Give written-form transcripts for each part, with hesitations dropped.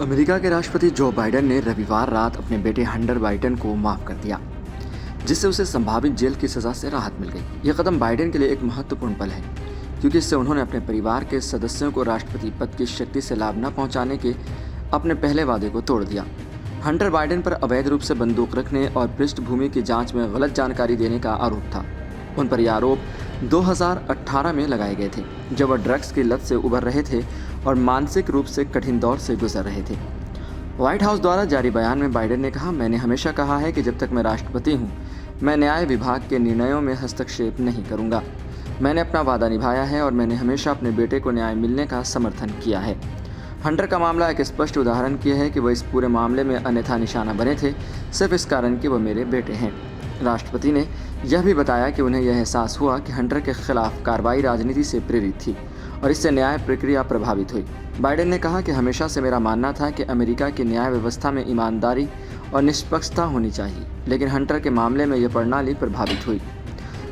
America के राष्ट्रपति Joe Biden ने रविवार रात अपने बेटे हंटर बाइडेन को माफ कर दिया, जिससे उसे संभावित जेल की सजा से राहत मिल गई। यह कदम बाइडेन के लिए एक महत्वपूर्ण पल है, क्योंकि इससे उन्होंने अपने परिवार के सदस्यों को राष्ट्रपति पद की शक्ति से लाभ न पहुंचाने के अपने पहले वादे को तोड़ दिया। हंटर बाइडेन पर अवैध रूप से बंदूक रखने और पृष्ठभूमि की जांच में गलत जानकारी देने का आरोप था। उन पर यह आरोप 2018 में लगाए गए थे, जब वह ड्रग्स की लत से उबर रहे थे और मानसिक रूप से कठिन दौर से गुजर रहे थे। व्हाइट हाउस द्वारा जारी बयान में बाइडेन ने कहा, मैंने हमेशा कहा है कि जब तक मैं राष्ट्रपति हूं, मैं न्याय विभाग के निर्णयों में हस्तक्षेप नहीं करूंगा। मैंने अपना वादा निभाया है और मैंने हमेशा अपने बेटे को न्याय मिलने का समर्थन किया है। हंटर का मामला एक स्पष्ट उदाहरण किया है कि वह इस पूरे मामले में अन्यथा निशाना बने थे, सिर्फ इस कारण कि वह मेरे बेटे हैं। राष्ट्रपति ने यह भी बताया कि उन्हें यह एहसास हुआ कि हंटर के खिलाफ कार्रवाई राजनीति से प्रेरित थी और इससे न्याय प्रक्रिया प्रभावित हुई। बाइडेन ने कहा कि हमेशा से मेरा मानना था कि अमेरिका की न्याय व्यवस्था में ईमानदारी और निष्पक्षता होनी चाहिए, लेकिन हंटर के मामले में यह प्रणाली प्रभावित हुई।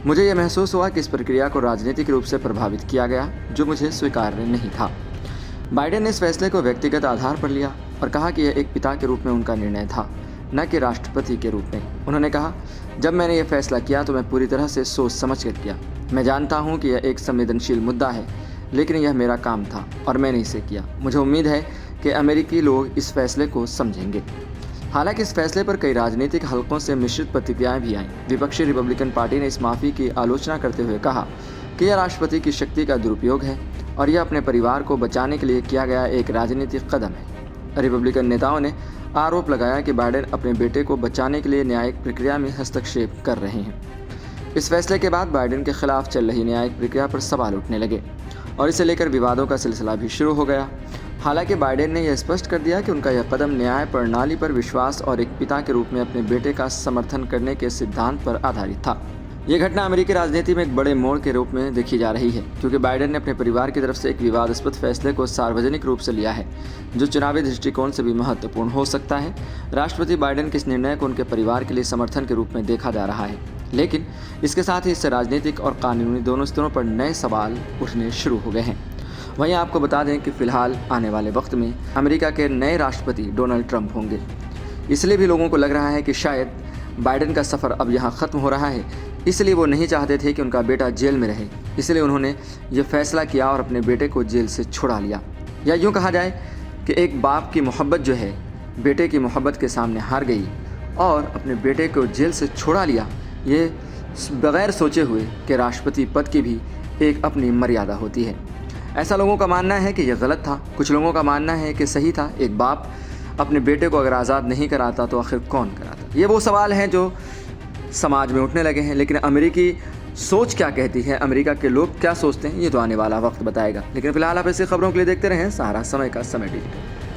मुझे यह महसूस हुआ कि इस प्रक्रिया को राजनीतिक रूप से प्रभावित किया गया, जो मुझे स्वीकार्य नहीं था। बाइडेन ने इस फैसले को व्यक्तिगत आधार पर लिया और कहा कि यह एक पिता के रूप में उनका निर्णय था, न कि राष्ट्रपति के रूप में। उन्होंने कहा, जब मैंने यह फैसला किया तो मैं पूरी तरह से सोच समझ कर किया। मैं जानता हूं कि यह एक संवेदनशील मुद्दा है, लेकिन यह मेरा काम था और मैंने इसे किया। मुझे उम्मीद है कि अमेरिकी लोग इस फैसले को समझेंगे। हालांकि इस फैसले पर कई राजनीतिक हलकों से मिश्रित प्रतिक्रियाएं भी आईं। विपक्षी रिपब्लिकन पार्टी ने इस माफ़ी की आलोचना करते हुए कहा कि यह राष्ट्रपति की शक्ति का दुरुपयोग है और यह अपने परिवार को बचाने के लिए किया गया एक राजनीतिक कदम है। रिपब्लिकन नेताओं ने आरोप लगाया कि बाइडेन अपने बेटे को बचाने के लिए न्यायिक प्रक्रिया में हस्तक्षेप कर रहे हैं। इस फैसले के बाद बाइडेन के खिलाफ चल रही न्यायिक प्रक्रिया पर सवाल उठने लगे और इसे लेकर विवादों का सिलसिला भी शुरू हो गया। हालांकि बाइडेन ने यह स्पष्ट कर दिया कि उनका यह कदम न्याय प्रणाली पर विश्वास और एक पिता के रूप में अपने बेटे का समर्थन करने के सिद्धांत पर आधारित था। यह घटना अमेरिकी राजनीति में एक बड़े मोड़ के रूप में देखी जा रही है, क्योंकि बाइडेन ने अपने परिवार की तरफ से एक विवादास्पद फैसले को सार्वजनिक रूप से लिया है, जो चुनावी दृष्टिकोण से भी महत्वपूर्ण हो सकता है। राष्ट्रपति बाइडेन के इस निर्णय को उनके परिवार के लिए समर्थन के रूप में देखा जा रहा है, लेकिन इसके साथ ही इससे राजनीतिक और कानूनी दोनों स्तरों पर नए सवाल उठने शुरू हो गए हैं। वहीं आपको बता दें कि फिलहाल आने वाले वक्त में अमेरिका के नए राष्ट्रपति डोनाल्ड ट्रंप होंगे। इसलिए भी लोगों को लग रहा है कि शायद बाइडेन का सफ़र अब यहाँ ख़त्म हो रहा है, इसलिए वो नहीं चाहते थे कि उनका बेटा जेल में रहे, इसलिए उन्होंने ये फैसला किया और अपने बेटे को जेल से छुड़ा लिया। या यूँ कहा जाए कि एक बाप की मोहब्बत जो है बेटे की मोहब्बत के सामने हार गई और अपने बेटे को जेल से छुड़ा लिया, ये बग़ैर सोचे हुए कि राष्ट्रपति पद की भी एक अपनी मर्यादा होती है। ऐसा लोगों का मानना है कि यह गलत था, कुछ लोगों का मानना है कि सही था। एक बाप अपने बेटे को अगर आज़ाद नहीं कराता तो आखिर कौन कराता? ये वो सवाल हैं जो समाज में उठने लगे हैं, लेकिन अमेरिकी सोच क्या कहती है, अमेरिका के लोग क्या सोचते हैं, ये तो आने वाला वक्त बताएगा। लेकिन फिलहाल आप ऐसी खबरों के लिए देखते रहें सहारा समय का समय डिजिटल।